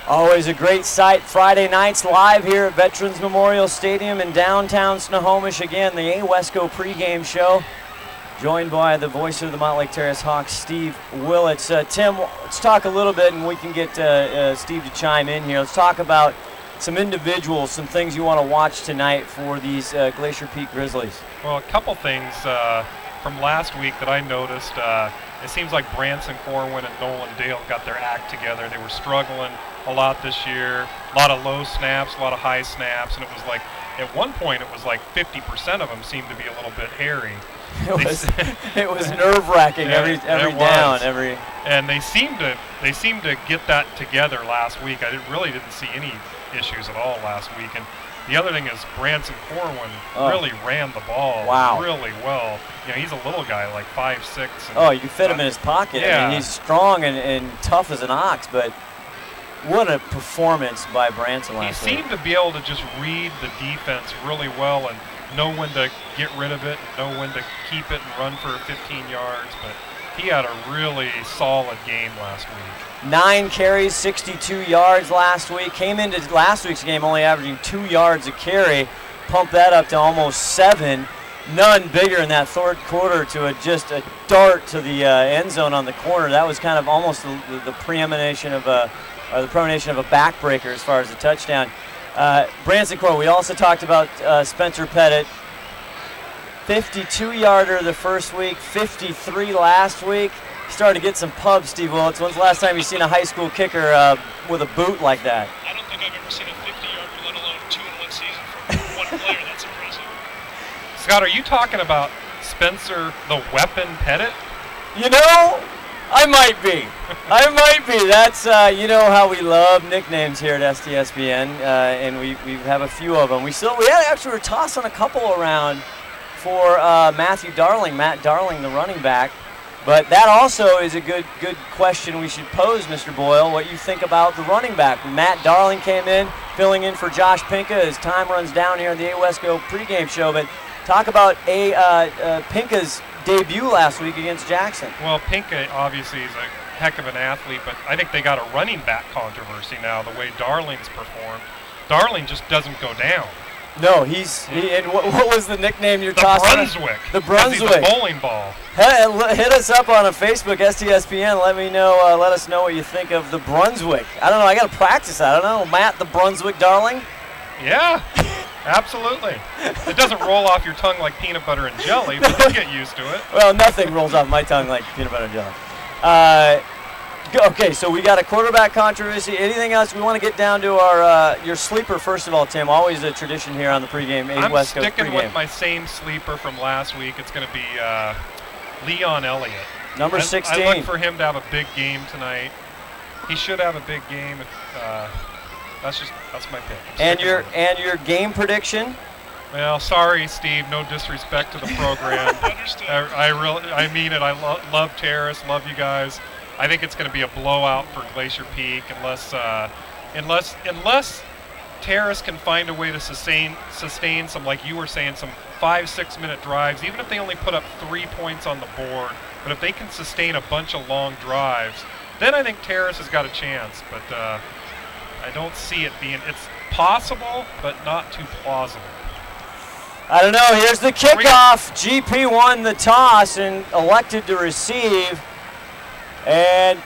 Always a great sight. Friday nights live here at Veterans Memorial Stadium in downtown Snohomish. Again, the AWESCO pregame show. Joined by the voice of the Montlake Terrace Hawks, Steve Willits. Tim, let's talk a little bit, and we can get Steve to chime in here. Let's talk about some individuals, some things you want to watch tonight for these Glacier Peak Grizzlies. Well, a couple things from last week that I noticed. It seems like Branson Corwin and Nolan Dale got their act together. They were struggling a lot this year, a lot of low snaps, a lot of high snaps, and it was like, at one point it was like 50% of them seemed to be a little bit hairy. It was nerve-wracking every down. And they seemed to get that together last week. I really didn't see any issues at all last week. And the other thing is Branson Corwin really ran the ball really well. You know, he's a little guy, like 5'6". You can fit him in his pocket. Yeah. I mean, he's strong and tough as an ox, but what a performance by Branson last week. He seemed to be able to just read the defense really well and know when to get rid of it, and know when to keep it and run for 15 yards. But he had a really solid game last week. 9 carries, 62 yards last week. Came into last week's game only averaging 2 yards a carry. Pumped that up to almost 7. None bigger in that third quarter to just a dart to the end zone on the corner. That was kind of almost the premonition of a backbreaker as far as the touchdown. Branson Corwin, we also talked about Spencer Pettit. 52-yarder the first week, 53 last week. Started to get some pubs, Steve Willits. When's the last time you've seen a high school kicker with a boot like that? I don't think I've ever seen a 50-yarder, let alone 2 in one season from one player. That's impressive. Scott, are you talking about Spencer the Weapon Pettit? You know, I might be. That's, you know how we love nicknames here at STSBN, and we have a few of them. We were tossing a couple around for Matt Darling, the running back. But that also is a good question we should pose, Mr. Boyle, what you think about the running back. Matt Darling came in, filling in for Josh Pinka as time runs down here in the AWESCO pregame show. But talk about Pinka's debut last week against Jackson. Well, Pinka obviously is a heck of an athlete, but I think they got a running back controversy now, the way Darling's performed. Darling just doesn't go down. No, and what was the nickname you're tossing? Brunswick. The Brunswick. He's a bowling ball. Hit us up on a Facebook, STSPN. Let us know what you think of the Brunswick. I don't know. I got to practice that. I don't know. Matt, the Brunswick Darling? Yeah, absolutely. It doesn't roll off your tongue like peanut butter and jelly, but you get used to it. Well, nothing rolls off my tongue like peanut butter and jelly. Okay, so we got a quarterback controversy. Anything else? We want to get down to our your sleeper first of all, Tim. Always a tradition here on the pregame. I'm sticking with my same sleeper from last week. It's going to be Leon Elliott. Number 16. I look for him to have a big game tonight. He should have a big game. That's my pick. And your game prediction? Well, sorry, Steve. No disrespect to the program. I mean it. I love Terrace. Love you guys. I think it's going to be a blowout for Glacier Peak unless Terrace can find a way to sustain some, like you were saying, some 5-6 minute drives, even if they only put up 3 points on the board. But if they can sustain a bunch of long drives, then I think Terrace has got a chance. But I don't see it being. It's possible, but not too plausible. I don't know. Here's the kickoff. GP won the toss and elected to receive. And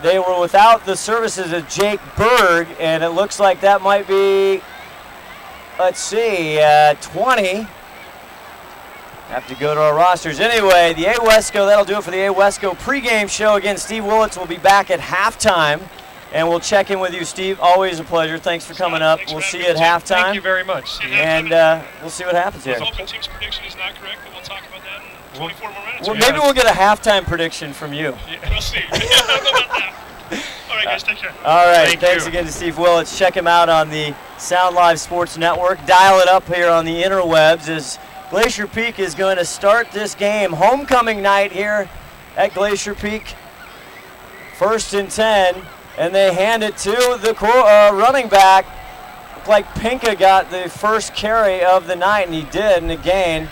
they were without the services of Jake Berg, and it looks like that might be, 20. Have to go to our rosters. Anyway, the AWESCO, that'll do it for the AWESCO pregame show. Again, Steve Willits will be back at halftime, and we'll check in with you, Steve. Always a pleasure. Thanks for coming up. We'll see you at halftime. Thank you very much, Steve. And we'll see what happens here. Open team's prediction is not correct, but we'll talk about that in 24 more minutes. Well, maybe we'll get a halftime prediction from you. We'll see. I don't know about that. All right, guys, take care. All right, Thanks again to Steve Willits. Check him out on the Sound Live Sports Network. Dial it up here on the interwebs as Glacier Peak is going to start this game. Homecoming night here at Glacier Peak. 1st and 10, and they hand it to the running back. Looked like Pinka got the first carry of the night, and he did, and a gain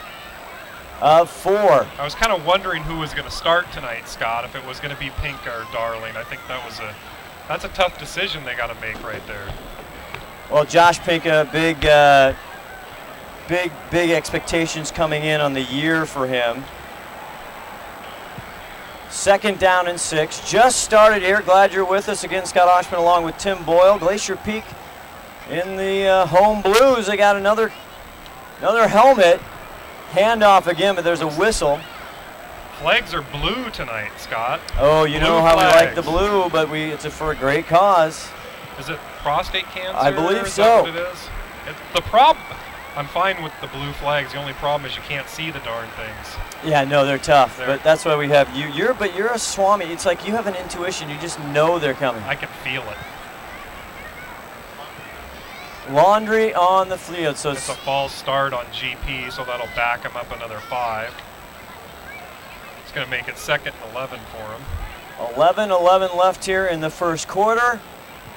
of 4. I was kind of wondering who was going to start tonight, Scott, if it was going to be Pinka or Darling. I think that was That's a tough decision they got to make right there. Well, Josh Pinka, big expectations coming in on the year for him. 2nd down and 6. Just started here. Glad you're with us. Again, Scott Oshman along with Tim Boyle. Glacier Peak in the home blues. They got another helmet. Handoff again, but there's a whistle. Flags are blue tonight, Scott. Oh, you know how we like the blue, but it's for a great cause. Is it prostate cancer? I believe is so. That what it is? The problem, I'm fine with the blue flags. The only problem is you can't see the darn things. Yeah, no, they're tough, but that's why we have you. You're a Swami. It's like you have an intuition. You just know they're coming. I can feel it. Laundry on the field. So it's a false start on GP, so that'll back him up another 5. It's going to make it 2nd and 11 for him. 11 left here in the first quarter.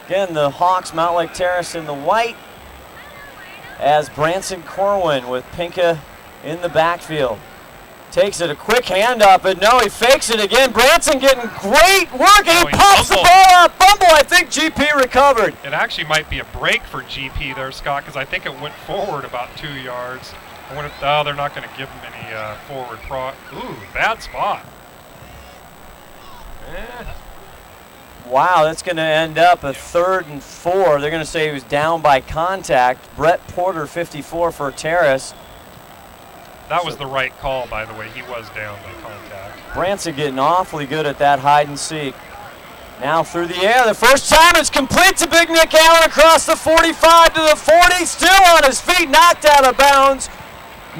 Again, the Hawks, Mount Lake Terrace in the white, as Branson Corwin with Pinka in the backfield. Takes it, a quick handoff, but no, he fakes it again. Branson getting great work, and he pops the ball out. Fumble, I think GP recovered. It actually might be a break for GP there, Scott, because I think it went forward about 2 yards. They're not going to give him any forward Ooh, bad spot. Wow, that's going to end up a 3rd and 4. They're going to say he was down by contact. Brett Porter, 54 for Terrace. That was the right call, by the way. He was down by contact. Branson getting awfully good at that hide and seek. Now through the air, the first time it's complete to Big Nick Allen across the 45 to the 40. Still on his feet, knocked out of bounds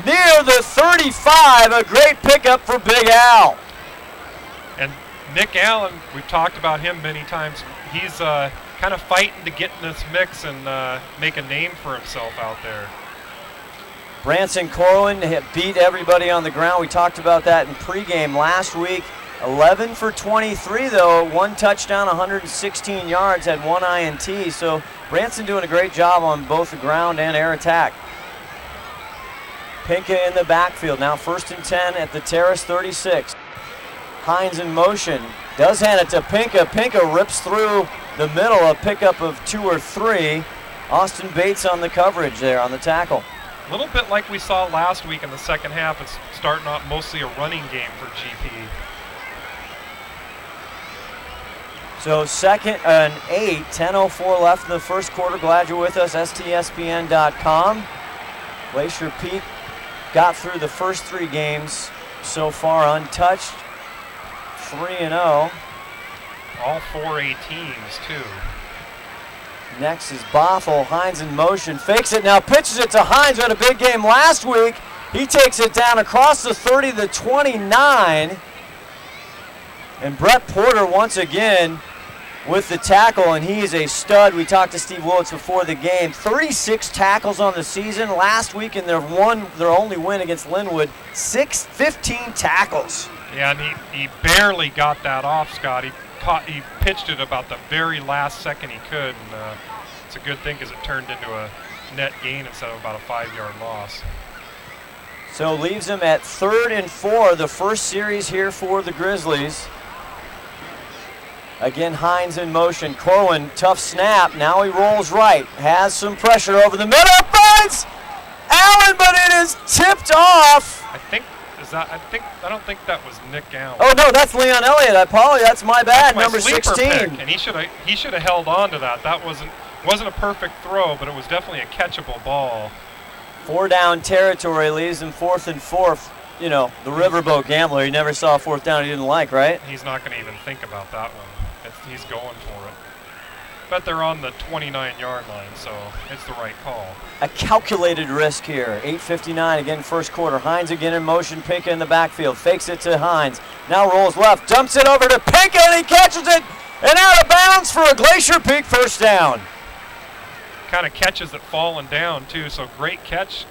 near the 35. A great pickup for Big Al. And Nick Allen, we've talked about him many times. He's kind of fighting to get in this mix and make a name for himself out there. Branson Corwin beat everybody on the ground. We talked about that in pregame last week. 11 for 23, though. 1 touchdown, 116 yards, had 1 INT. So Branson doing a great job on both the ground and air attack. Pinka in the backfield. Now 1st and 10 at the Terrace 36. Hines in motion. Does hand it to Pinka. Pinka rips through the middle, a pickup of 2 or 3. Austin Bates on the coverage there on the tackle. A little bit like we saw last week in the second half. It's starting out mostly a running game for GP. So 2nd and 8, 10:04 left in the first quarter. Glad you're with us, stspn.com. Glacier Peak got through the first 3 games so far untouched. 3-0. All 4 A teams, too. Next is Bothell. Hines in motion. Fakes it now. Pitches it to Hines. We had a big game last week. He takes it down across the 30, the 29. And Brett Porter once again with the tackle, and he is a stud. We talked to Steve Willits before the game. 36 tackles on the season. Last week in their only win against Linwood, 15 tackles. Yeah, and he barely got that off, Scott. He pitched it about the very last second he could, and it's a good thing because it turned into a net gain instead of about a 5-yard loss. So leaves him at 3rd and 4, the first series here for the Grizzlies. Again, Hines in motion. Corwin, tough snap. Now he rolls right. Has some pressure over the middle. Finds Allen, but it is tipped off. I don't think that was Nick Allen. Oh no, that's Leon Elliott. I apologize. That's my bad. That's my number 16. Pick, and he should have held on to that. That wasn't a perfect throw, but it was definitely a catchable ball. 4 down territory leaves him 4th and 4. You know, the riverboat gambler. He never saw a 4th down he didn't like, right? He's not going to even think about that one. He's going for it. But they're on the 29-yard line, so it's the right call. A calculated risk here. 8:59 again, first quarter. Hines again in motion. Pinka in the backfield. Fakes it to Hines. Now rolls left. Dumps it over to Pinka, and he catches it and out of bounds for a Glacier Peak first down. Kind of catches it falling down, too, so great catch.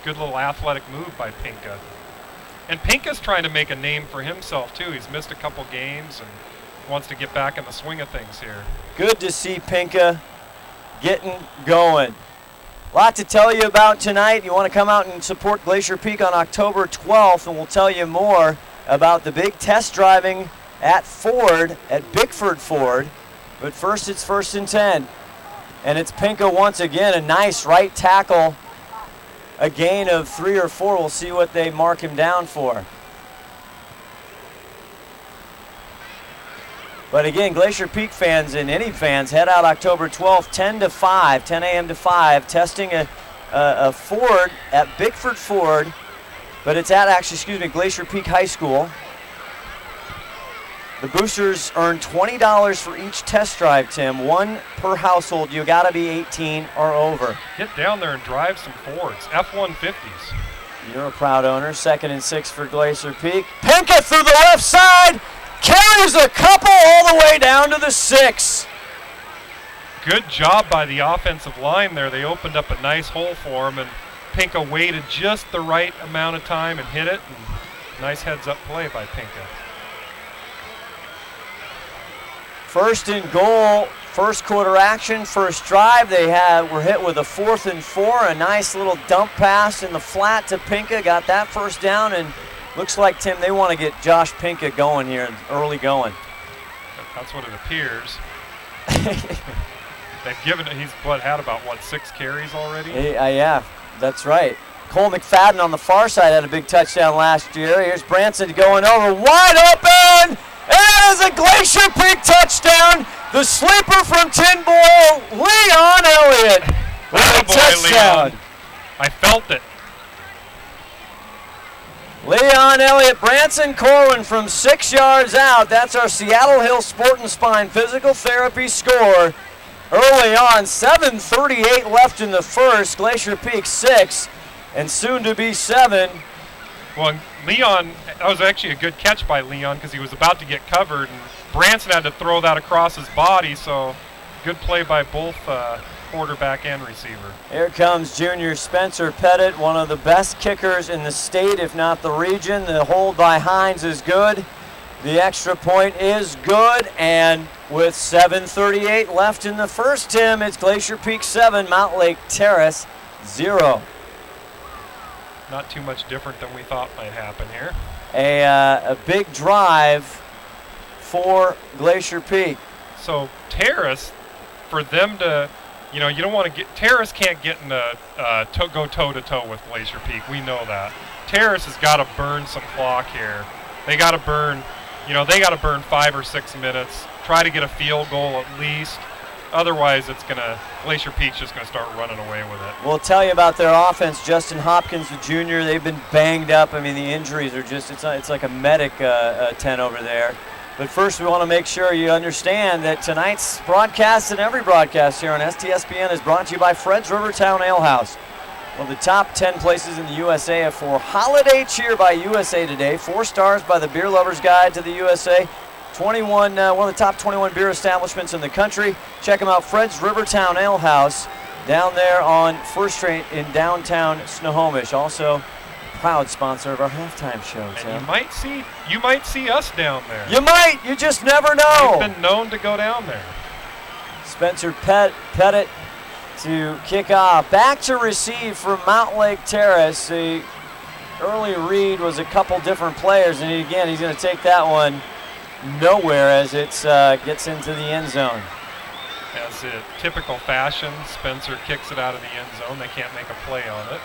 Good little athletic move by Pinka. And Pinka's trying to make a name for himself, too. He's missed a couple games and wants to get back in the swing of things here. Good to see Pinka getting going. A lot to tell you about tonight. You want to come out and support Glacier Peak on October 12th, and we'll tell you more about the big test driving at Ford, at Bickford Ford. But first, it's 1st and 10. And it's Pinka once again, a nice right tackle. A gain of 3 or 4. We'll see what they mark him down for. But again, Glacier Peak fans and any fans, head out October 12th, 10 a.m. to 5, testing a Ford at Bickford Ford. But it's at, Glacier Peak High School. The boosters earn $20 for each test drive, Tim. 1 per household. You got to be 18 or over. Get down there and drive some Fords, F-150s. You're a proud owner. 2nd and 6 for Glacier Peak. Pinka through the left side. Carries a couple all the way down to the 6. Good job by the offensive line there. They opened up a nice hole for him, and Pinka waited just the right amount of time and hit it. And nice heads-up play by Pinka. 1st and goal, first quarter action, first drive. They were hit with a 4th and 4, a nice little dump pass in the flat to Pinka. Got that first down, and looks like, Tim, they want to get Josh Pinka going here, early going. That's what it appears. They've given it. He's had about 6 carries already. Yeah, that's right. Cole McFadden on the far side had a big touchdown last year. Here's Branson going over, wide open. It is a Glacier Peak touchdown. The sleeper from Tin Bowl, Leon Elliott, with a touchdown. Leon. I felt it. Leon Elliott, Branson Corwin from 6 yards out. That's our Seattle Hill Sport and Spine Physical Therapy score. Early on, 7:38 left in the first. Glacier Peak 6, and soon to be 7. Well, Leon, that was actually a good catch by Leon because he was about to get covered, and Branson had to throw that across his body, so good play by both quarterback and receiver. Here comes junior Spencer Pettit, one of the best kickers in the state, if not the region. The hold by Hines is good. The extra point is good, and with 7:38 left in the first, Tim, it's Glacier Peak 7, Mount Lake Terrace 0. Not too much different than we thought might happen here. A big drive for Glacier Peak. So Terrace, for them to, you don't want to get, Terrace can't get in go toe-to-toe with Glacier Peak. We know that. Terrace has got to burn some clock here. They got to burn, they got to burn 5 or 6 minutes, try to get a field goal at least. Otherwise, Glacier Peak's just going to start running away with it. We'll tell you about their offense. Justin Hopkins, the junior, they've been banged up. I mean, the injuries are just, it's like a medic tent over there. But first, we want to make sure you understand that tonight's broadcast and every broadcast here on STSBN is brought to you by Fred's Rivertown Ale House. One of the top 10 places in the USA for holiday cheer by USA Today. 4 stars by the Beer Lover's Guide to the USA. 21, one of the top 21 beer establishments in the country. Check them out, Fred's Rivertown Ale House, down there on First Street in downtown Snohomish. Also, proud sponsor of our halftime show. And you might see us down there. You might. You just never know. We've been known to go down there. Spencer Pettit to kick off. Back to receive from Mount Lake Terrace. The early read was a couple different players, and again, he's going to take that one nowhere as it gets into the end zone. As in typical fashion, Spencer kicks it out of the end zone. They can't make a play on it.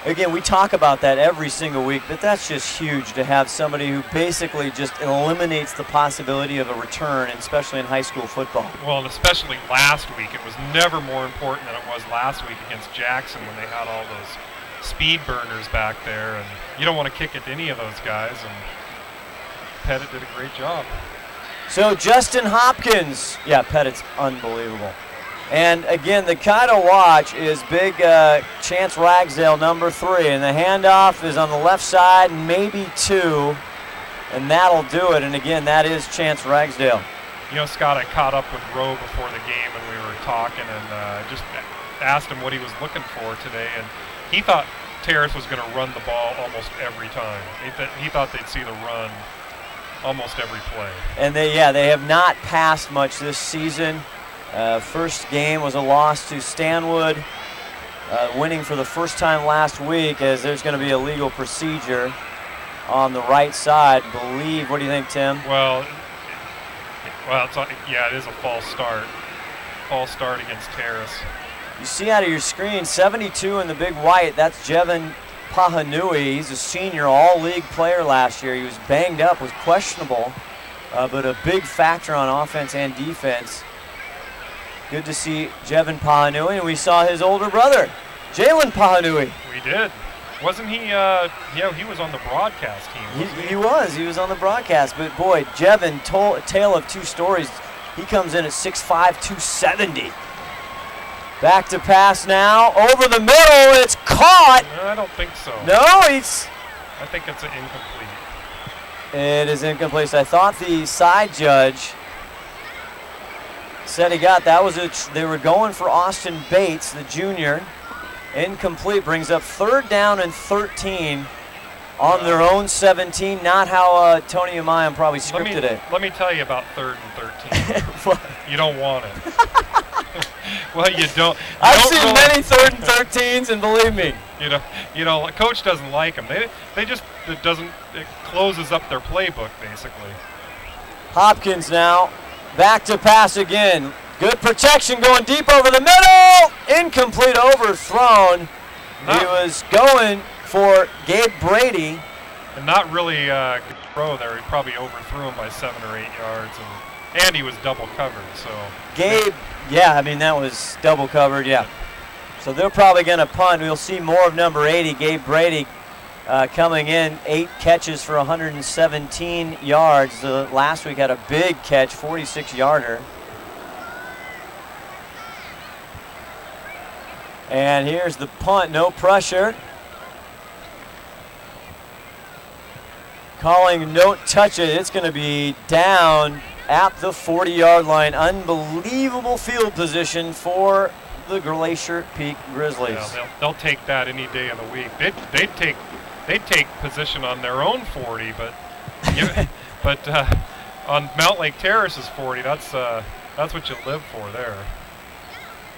Again, we talk about that every single week, but that's just huge to have somebody who basically just eliminates the possibility of a return, especially in high school football. Well, and especially last week. It was never more important than it was last week against Jackson when they had all those speed burners back there, and you don't want to kick it to any of those guys, and Pettit did a great job. So Justin Hopkins, Pettit's unbelievable. And again, the kind of watch is big Chance Ragsdale, number 3, and the handoff is on the left side, maybe 2, and that'll do it. And again, that is Chance Ragsdale. Scott, I caught up with Roe before the game, and we were talking, and just asked him what he was looking for today, and he thought Terrace was going to run the ball almost every time. He thought they'd see the run almost every play. And they have not passed much this season. First game was a loss to Stanwood, winning for the first time last week, as there's going to be a legal procedure on the right side. What do you think, Tim? Well, Well, yeah, it is a false start. False start against Terrace. You see out of your screen, 72 in the big white. That's Jevin Pahanui. He's a senior all-league player last year. He was banged up, was questionable, but a big factor on offense and defense. Good to see Jevin Pahanui, and we saw his older brother, Jalen Pahanui. We did. Wasn't he, he was on the broadcast team. He was on the broadcast, but boy, Jevin, tale of two stories. He comes in at 6'5", 270. Back to pass now, over the middle, it's caught. No, I don't think so. No, I think it's an incomplete. It is incomplete. So I thought the side judge said he got that. They were going for Austin Bates, the junior. Incomplete, brings up 3rd down and 13 on their own 17. Not how Tony Amayam probably scripted it. Let me tell you about 3rd and 13. You don't want it. Well, you don't. I've seen many 3rd and 13s, and believe me, coach doesn't like them. It closes up their playbook basically. Hopkins now back to pass again. Good protection going deep over the middle. Incomplete, overthrown. He was going for Gabe Brady. And not really good throw there. He probably overthrew him by 7 or 8 yards. And he was double covered. So Gabe, that was double covered, yeah. So they're probably going to punt. We'll see more of number 80, Gabe Brady, coming in. 8 catches for 117 yards. Last week had a big catch, 46-yarder. And here's the punt, no pressure. Calling don't touch it. It's going to be down at the 40-yard line. Unbelievable field position for the Glacier Peak Grizzlies. Yeah, they'll take that any day of the week. They'd take position on their own 40, but on Mount Lake Terrace's 40, that's what you live for there.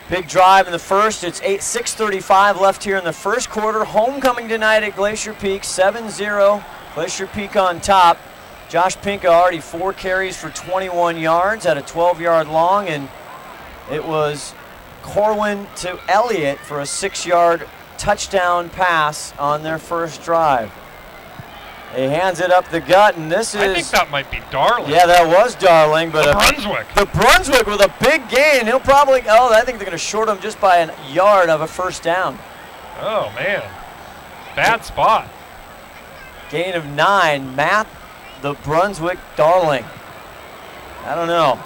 Big drive in the first. It's 6:35 left here in the first quarter. Homecoming tonight at Glacier Peak, 7-0. Glacier Peak on top. Josh Pinka already 4 carries for 21 yards at a 12-yard long, and it was Corwin to Elliott for a 6-yard touchdown pass on their first drive. He hands it up the gut, and I think that might be Darling. Yeah, that was Darling, but the Brunswick with a big gain. He'll probably. I think they're going to short him just by a yard of a first down. Oh man, bad spot. Gain of 9. Matt, the Brunswick Darling. I don't know.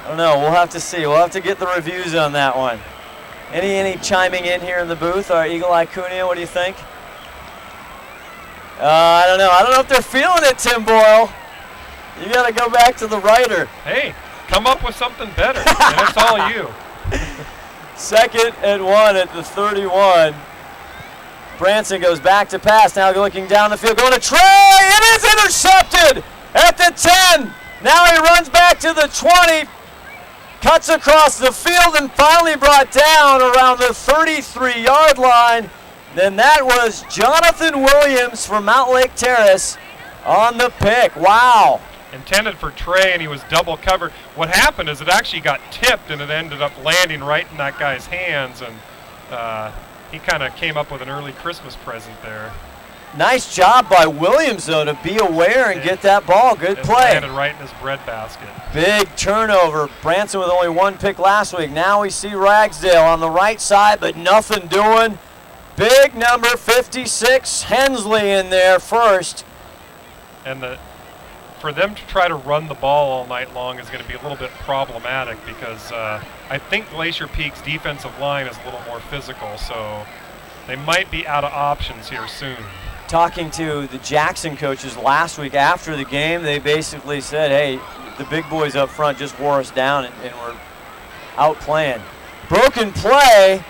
We'll have to see. We'll have to get the reviews on that one. Any chiming in here in the booth? Or Eagle Eye Cunha, what do you think? I don't know. I don't know if they're feeling it, Tim Boyle. You got to go back to the writer. Hey, come up with something better, and it's all you. 2nd and 1 at the 31. Branson goes back to pass. Now looking down the field, going to Trey. It is intercepted at the 10. Now he runs back to the 20. Cuts across the field and finally brought down around the 33-yard line. Then that was Jonathan Williams from Mount Lake Terrace on the pick. Wow. Intended for Trey, and he was double covered. What happened is it actually got tipped, and it ended up landing right in that guy's hands, and he kind of came up with an early Christmas present there. Nice job by Williams, though, to be aware and get that ball. Good play. Landed right in his breadbasket. Big turnover. Branson with only 1 pick last week. Now we see Ragsdale on the right side, but nothing doing. Big number 56, Hensley in there first. And for them to try to run the ball all night long is going to be a little bit problematic because I think Glacier Peak's defensive line is a little more physical, so they might be out of options here soon. Talking to the Jackson coaches last week after the game, they basically said, hey, the big boys up front just wore us down and we're outplaying. Broken play.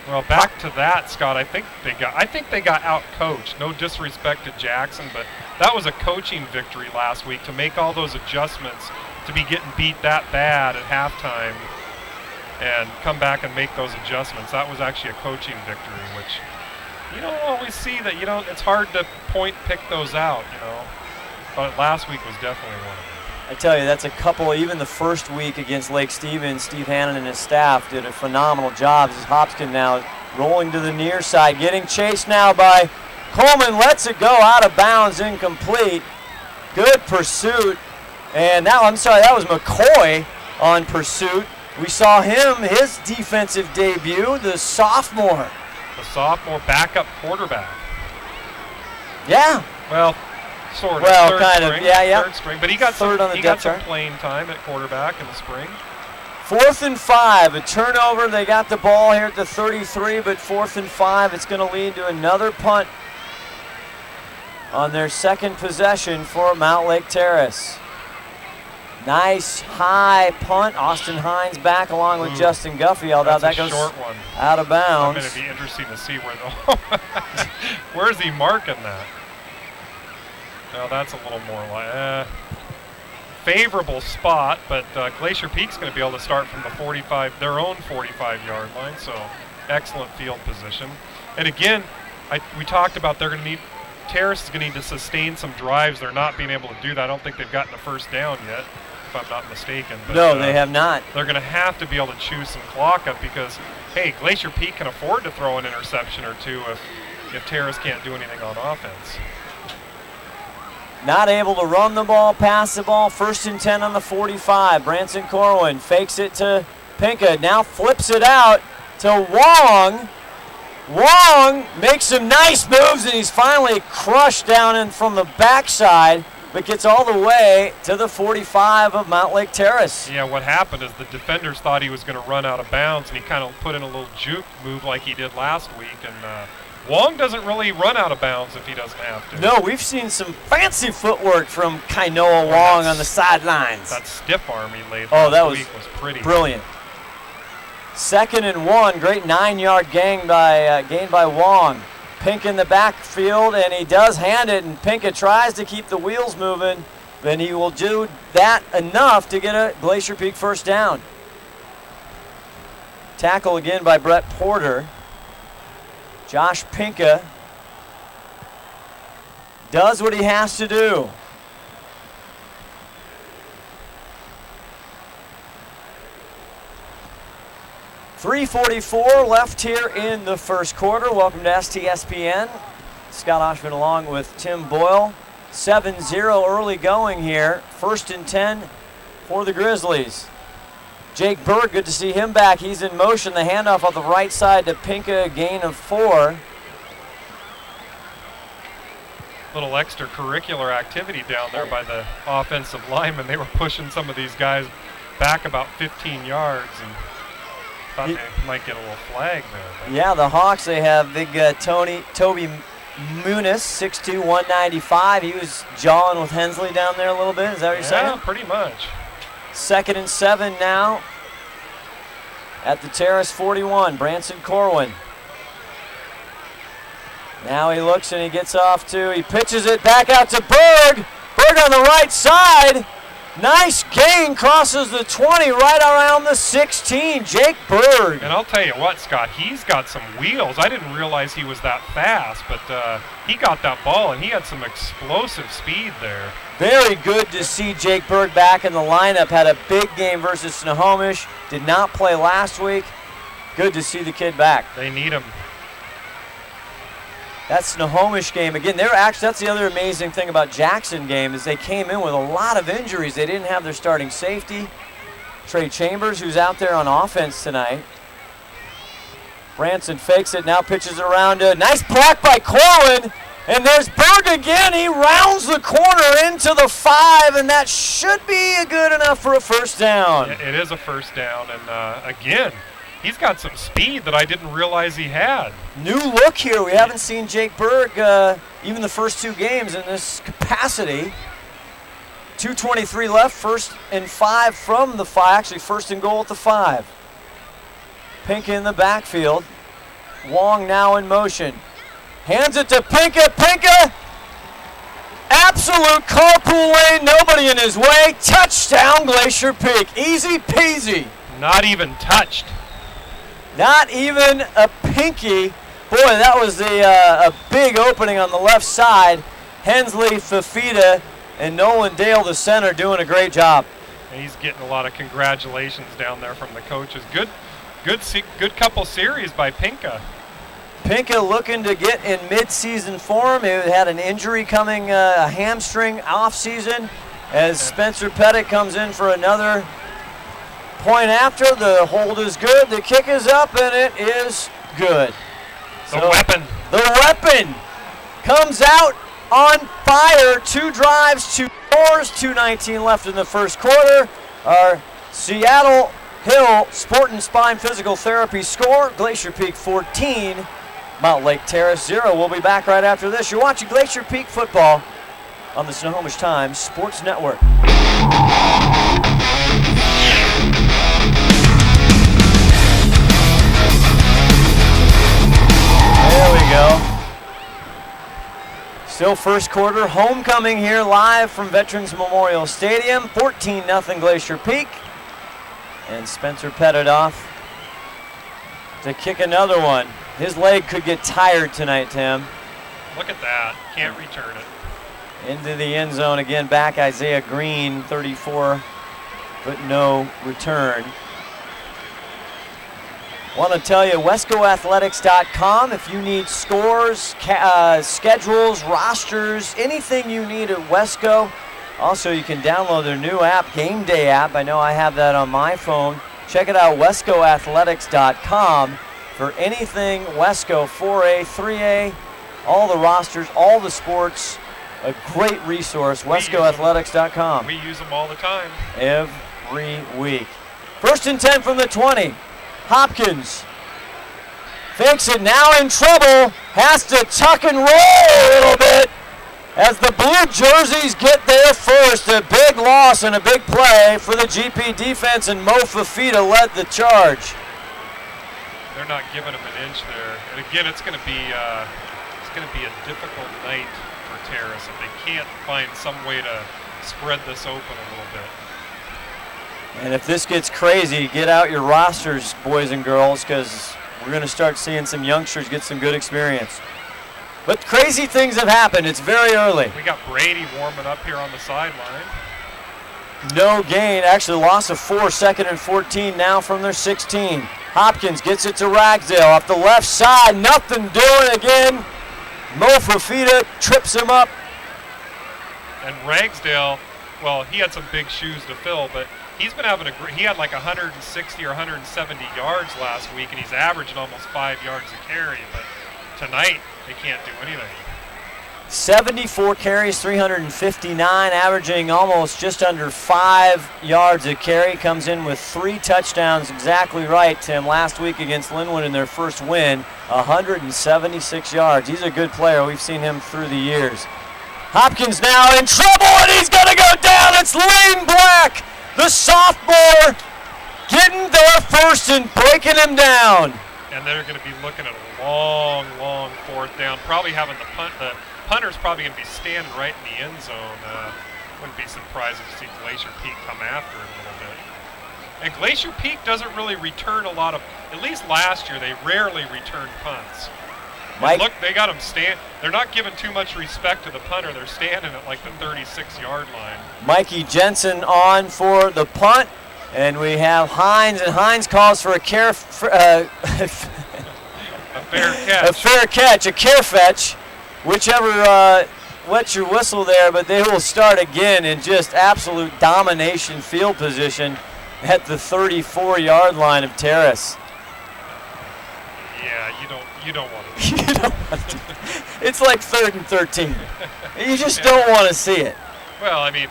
Well, back to that, Scott. I think they got out-coached. No disrespect to Jackson, but that was a coaching victory last week to make all those adjustments, to be getting beat that bad at halftime and come back and make those adjustments. That was actually a coaching victory, which you don't always see that. It's hard to pick those out, But last week was definitely one of them. I tell you, that's a couple, even the first week against Lake Stevens, Steve Hannon and his staff did a phenomenal job. As Hopkins now rolling to the near side, getting chased now by Coleman, lets it go out of bounds, incomplete. Good pursuit. And now, I'm sorry, that was McCoy on pursuit. We saw him, his defensive debut, the sophomore. The sophomore backup quarterback. Yeah. Well, sort of. Well, third kind string, of, yeah. Third string, but he got Third some, on the he got depth some chart. playing time at quarterback in the spring. 4th and 5, a turnover. They got the ball here at the 33, but 4th and 5, it's going to lead to another punt on their second possession for Mount Lake Terrace. Nice high punt. Austin Hines back along with Justin Guffey, although that goes short one. out of bounds. It's going to be interesting to see where the where's he marking that? Now that's a little more like favorable spot, but Glacier Peak's going to be able to start from the 45, their own 45-yard line, so excellent field position. And again, we talked about they're going to need, Terrace is going to need to sustain some drives. They're not being able to do that. I don't think they've gotten a first down yet, if I'm not mistaken. But, no, they have not. They're going to have to be able to chew some clock up because, hey, Glacier Peak can afford to throw an interception or two if Terrace can't do anything on offense. Not able to run the ball, pass the ball. 1st and 10 on the 45. Branson Corwin fakes it to Pinka. Now flips it out to Wong. Wong makes some nice moves, and he's finally crushed down in from the backside, but gets all the way to the 45 of Mount Lake Terrace. Yeah, what happened is the defenders thought he was going to run out of bounds, and he kind of put in a little juke move like he did last week, and Wong doesn't really run out of bounds if he doesn't have to. No, we've seen some fancy footwork from Kainoa Wong on the sidelines. That stiff arm he laid that week was pretty. Brilliant. 2nd and 1, great 9-yard gain by Wong. Pink in the backfield, and he does hand it, and Pinka tries to keep the wheels moving. Then he will do that enough to get a Glacier Peak first down. Tackle again by Brett Porter. Josh Pinka does what he has to do. .344 left here in the first quarter. Welcome to STSPN. Scott Oshman along with Tim Boyle. 7-0 early going here. 1st and 10 for the Grizzlies. Jake Berg, good to see him back. He's in motion. The handoff on the right side to Pinka, a gain of 4. Little extracurricular activity down there by the offensive linemen. They were pushing some of these guys back about 15 yards and thought they might get a little flag there. But. Yeah, the Hawks, they have big Toby Muniz, 6'2", 195. He was jawing with Hensley down there a little bit. Is that what you're saying? Yeah, pretty much. 2nd and 7 now at the Terrace 41. Branson Corwin. Now he looks and he gets off he pitches it back out to Berg. Berg on the right side. Nice gain, crosses the 20 right around the 16. Jake Berg. And I'll tell you what, Scott, he's got some wheels. I didn't realize he was that fast, but he got that ball and he had some explosive speed there. Very good to see Jake Berg back in the lineup. Had a big game versus Snohomish. Did not play last week. Good to see the kid back. They need him. That Snohomish game, again, that's the other amazing thing about Jackson game is they came in with a lot of injuries. They didn't have their starting safety, Trey Chambers, who's out there on offense tonight. Branson fakes it, now pitches around. Nice block by Corwin, and there's Berg again. He rounds the corner into the 5, and that should be good enough for a first down. Yeah, it is a first down, and again, he's got some speed that I didn't realize he had. New look here. We haven't seen Jake Berg even the first 2 games in this capacity. 2:23 left, 1st and 5 from the 5. Actually, 1st and goal at the 5. Pinka in the backfield. Wong now in motion. Hands it to Pinka. Pinka! Absolute carpool lane. Nobody in his way. Touchdown, Glacier Peak. Easy peasy. Not even touched. Not even a pinky. Boy, that was a big opening on the left side. Hensley, Fafita, and Nolan Dale, the center, doing a great job. And he's getting a lot of congratulations down there from the coaches. Good couple series by Pinka. Pinka looking to get in mid-season form. He had an injury coming, a hamstring off-season, as Spencer Pettit comes in for another point after. The hold is good, the kick is up, and it is good. The weapon. The weapon comes out on fire. 2 drives, 2 scores, 2:19 left in the first quarter. Our Seattle Hill Sport and Spine Physical Therapy score, Glacier Peak 14, Mount Lake Terrace 0. We'll be back right after this. You're watching Glacier Peak football on the Snohomish Times Sports Network. There we go. Still first quarter, homecoming here live from Veterans Memorial Stadium. 14-0 Glacier Peak. And Spencer Pettit off to kick another one. His leg could get tired tonight, Tim. Look at that. Can't return it. Into the end zone again, back Isaiah Green, 34, but no return. Want to tell you, WescoAthletics.com, if you need scores, schedules, rosters, anything you need at Wesco. Also, you can download their new app, Game Day app. I know I have that on my phone. Check it out, WescoAthletics.com, for anything Wesco, 4A, 3A, all the rosters, all the sports. A great resource, WescoAthletics.com. We use them all the time. Every week. 1st and 10 from the 20. Hopkins fakes it, now in trouble, has to tuck and roll a little bit as the blue jerseys get there first. A big loss and a big play for the GP defense, and Mo Fafita led the charge. They're not giving him an inch there. And again, it's going to be a difficult night for Terrace if they can't find some way to spread this open a little bit. And if this gets crazy, get out your rosters, boys and girls, because we're going to start seeing some youngsters get some good experience. But crazy things have happened. It's very early. We got Brady warming up here on the sideline. No gain. Actually, loss of 4, 2nd and 14 now from their 16. Hopkins gets it to Ragsdale off the left side. Nothing doing again. Mo Fafita trips him up. And Ragsdale, well, he had some big shoes to fill, but he's been having he had like 160 or 170 yards last week, and he's averaging almost 5 yards a carry. But tonight, they can't do anything. 74 carries, 359, averaging almost just under 5 yards a carry. Comes in with 3 touchdowns, exactly right, Tim. Last week against Linwood in their first win, 176 yards. He's a good player. We've seen him through the years. Hopkins now in trouble, and he's going to go down. It's Lane Black, the sophomore, getting there first and breaking him down. And they're going to be looking at a long 4th down, probably having the punter's probably going to be standing right in the end zone. Wouldn't be surprised to see Glacier Peak come after it a little bit. And Glacier Peak doesn't really return a lot of, at least last year, they rarely returned punts. Mike, look, they got them they're not giving too much respect to the punter. They're standing at like the 36-yard line. Mikey Jensen on for the punt, and we have Hines, and Hines calls for a fair catch. A fair catch, a care fetch, whichever wets your whistle there, but they will start again in just absolute domination field position at the 34-yard line of Terrace. Yeah, you don't want to. You don't want to. It's like 3rd and 13. You just don't want to see it. Well, I mean,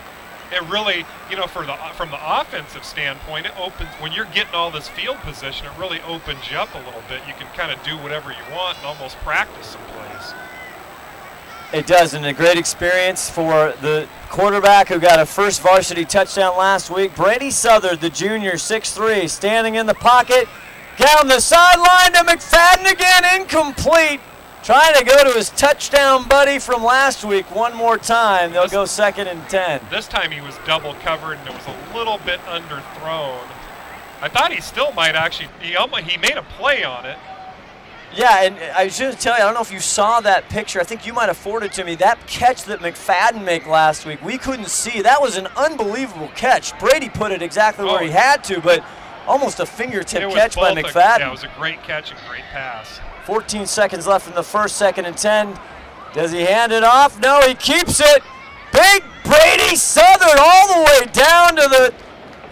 it really, from the offensive standpoint, it opens, when you're getting all this field position, it really opens you up a little bit. You can kind of do whatever you want and almost practice some plays. It does, and a great experience for the quarterback who got a first varsity touchdown last week. Brady Southard, the junior, 6'3", standing in the pocket. Down the sideline to McFadden again, incomplete. Trying to go to his touchdown buddy from last week one more time. They'll go 2nd and 10. This time he was double covered and it was a little bit underthrown. I thought he still might actually, he made a play on it. Yeah, and I should tell you, I don't know if you saw that picture. I think you might have forwarded it to me. That catch that McFadden made last week, we couldn't see. That was an unbelievable catch. Brady put it exactly where he had to, but almost a fingertip catch by McFadden. Yeah, it was a great catch and great pass. 14 seconds left in the first, 2nd and 10. Does he hand it off? No, he keeps it. Big Brady Southern all the way down to the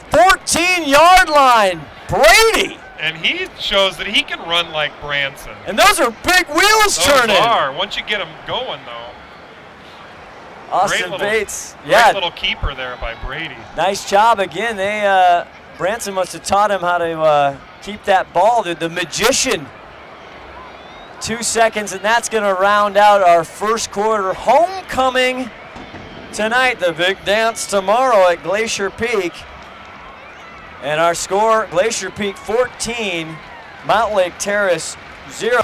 14-yard line. Brady. And he shows that he can run like Branson. And those are big wheels turning. Those are. Once you get them going, though. Austin Bates. Great little keeper there by Brady. Nice job again. Branson must have taught him how to keep that ball. The magician. 2 seconds, and that's going to round out our first quarter. Homecoming tonight. The big dance tomorrow at Glacier Peak. And our score, Glacier Peak 14, Mount Lake Terrace 0.